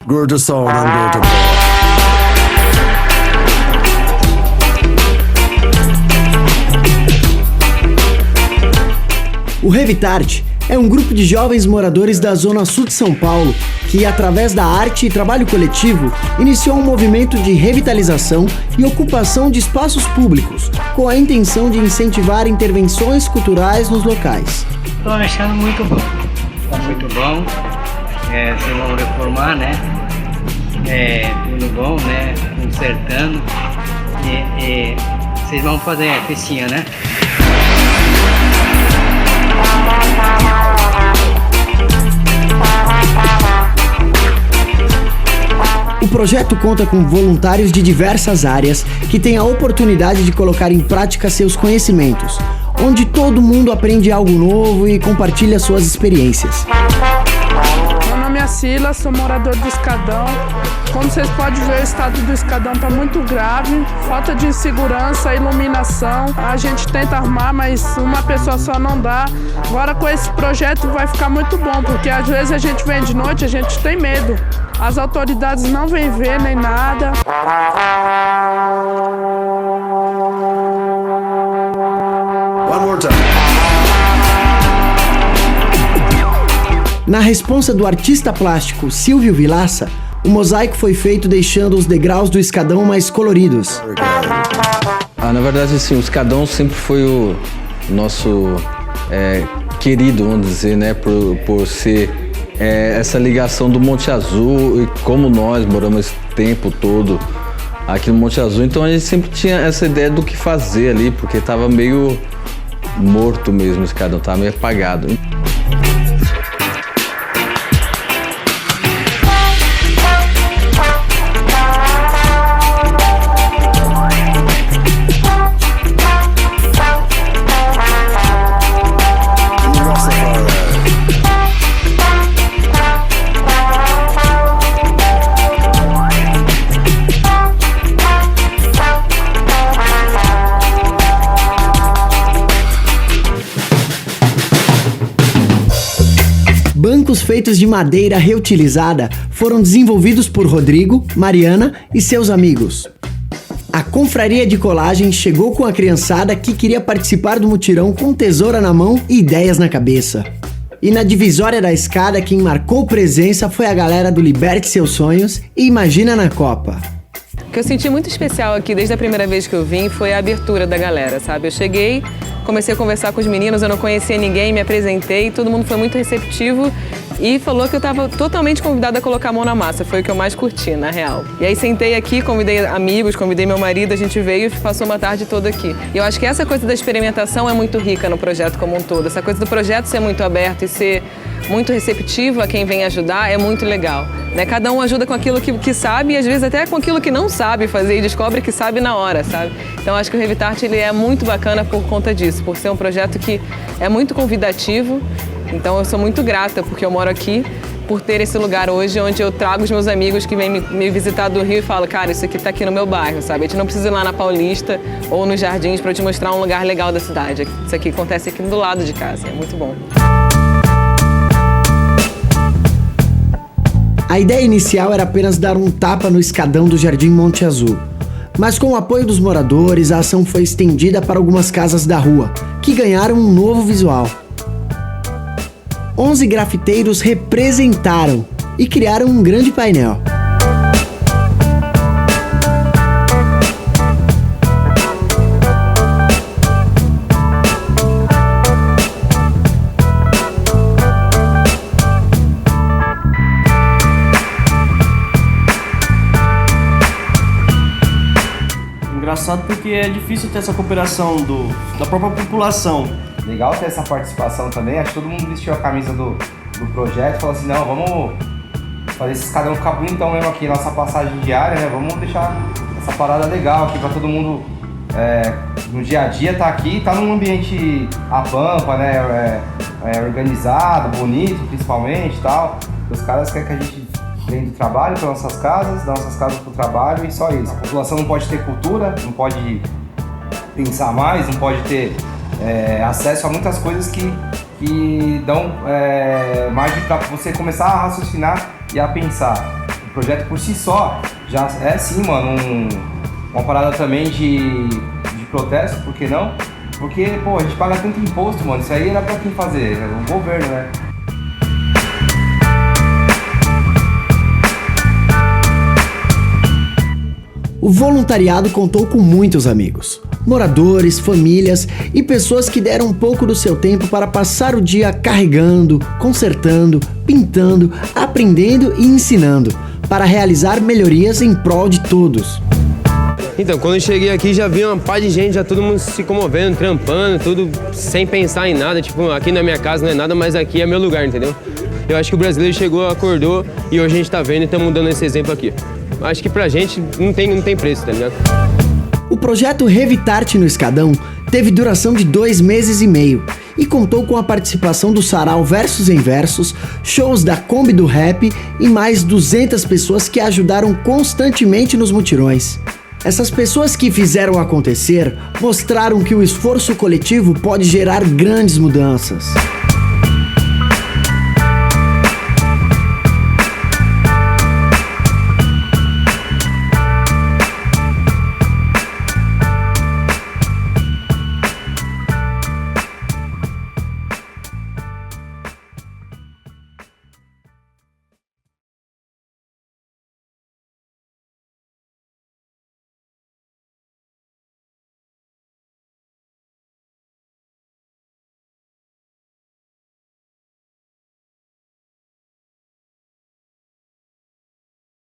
Gordo Sound and Gordo Pop. O Revitart é um grupo de jovens moradores da Zona Sul de São Paulo que, através da arte e trabalho coletivo, iniciou um movimento de revitalização e ocupação de espaços públicos, com a intenção de incentivar intervenções culturais nos locais. Estou achando muito bom, está muito bom. Vocês vão reformar, né? Tudo bom, né? Consertando. E vocês vão fazer a festinha, né? O projeto conta com voluntários de diversas áreas que têm a oportunidade de colocar em prática seus conhecimentos, onde todo mundo aprende algo novo e compartilha suas experiências. Meu nome é Sila, sou morador do Escadão. Como vocês podem ver, o estado do Escadão está muito grave, falta de segurança, iluminação. A gente tenta arrumar, mas uma pessoa só não dá. Agora com esse projeto vai ficar muito bom, porque às vezes a gente vem de noite, a gente tem medo. As autoridades não vêm ver nem nada. One more time. Na responsa do artista plástico Silvio Vilaça, o mosaico foi feito deixando os degraus do escadão mais coloridos. Na verdade, assim, o Escadão sempre foi o nosso querido, vamos dizer, né, por ser essa ligação do Monte Azul, e como nós moramos esse tempo todo aqui no Monte Azul, então a gente sempre tinha essa ideia do que fazer ali, porque estava meio morto mesmo o Escadão, estava meio apagado. Bancos feitos de madeira reutilizada foram desenvolvidos por Rodrigo, Mariana e seus amigos. A confraria de colagem chegou com a criançada que queria participar do mutirão com tesoura na mão e ideias na cabeça. E na divisória da escada, quem marcou presença foi a galera do Liberte Seus Sonhos e Imagina na Copa. O que eu senti muito especial aqui, desde a primeira vez que eu vim, foi a abertura da galera, sabe? Eu cheguei, comecei a conversar com os meninos, eu não conhecia ninguém, me apresentei, todo mundo foi muito receptivo e falou que eu estava totalmente convidada a colocar a mão na massa, foi o que eu mais curti, na real. E aí sentei aqui, convidei amigos, convidei meu marido, a gente veio e passou uma tarde toda aqui. E eu acho que essa coisa da experimentação é muito rica no projeto como um todo, essa coisa do projeto ser muito aberto e ser muito receptivo a quem vem ajudar é muito legal, né? Cada um ajuda com aquilo que sabe e às vezes até com aquilo que não sabe fazer e descobre que sabe na hora, sabe? Então acho que o Revitart ele é muito bacana por conta disso, por ser um projeto que é muito convidativo. Então eu sou muito grata porque eu moro aqui, por ter esse lugar hoje onde eu trago os meus amigos que vêm me visitar do Rio e falam, cara, isso aqui tá aqui no meu bairro, sabe? A gente não precisa ir lá na Paulista ou nos Jardins para eu te mostrar um lugar legal da cidade. Isso aqui acontece aqui do lado de casa, é muito bom. A ideia inicial era apenas dar um tapa no escadão do Jardim Monte Azul. Mas com o apoio dos moradores, a ação foi estendida para algumas casas da rua, que ganharam um novo visual. 11 grafiteiros representaram e criaram um grande painel. Engraçado porque é difícil ter essa cooperação da própria população. Legal ter essa participação também, acho que todo mundo vestiu a camisa do projeto e falou assim, não, vamos fazer esse escadão ficar bonitão mesmo aqui, nossa passagem diária, né? Vamos deixar essa parada legal aqui pra todo mundo no dia a dia tá aqui, tá num ambiente a pampa, né? Organizado, bonito principalmente e tal. Os caras querem que a gente venha do trabalho para nossas casas, das nossas casas pro trabalho e só isso. A população não pode ter cultura, não pode pensar mais, não pode ter acesso a muitas coisas que dão margem para você começar a raciocinar e a pensar. projeto por si só já é sim, mano, uma parada também de protesto, por que não? Porque, pô, a gente paga tanto imposto, mano, isso aí era pra quem fazer? O governo, né? O voluntariado contou com muitos amigos, moradores, famílias e pessoas que deram um pouco do seu tempo para passar o dia carregando, consertando, pintando, aprendendo e ensinando, para realizar melhorias em prol de todos. Então, quando eu cheguei aqui já vi uma par de gente, já todo mundo se comovendo, trampando, tudo sem pensar em nada. Tipo, aqui na minha casa não é nada, mas aqui é meu lugar, entendeu? Eu acho que o brasileiro chegou, acordou e hoje a gente tá vendo e estamos dando esse exemplo aqui. Acho que pra gente não tem preço, tá ligado? O projeto Revitarte no Escadão teve duração de 2 meses e meio e contou com a participação do Sarau Versos em Versos, shows da Kombi do Rap e mais 200 pessoas que ajudaram constantemente nos mutirões. Essas pessoas que fizeram acontecer mostraram que o esforço coletivo pode gerar grandes mudanças.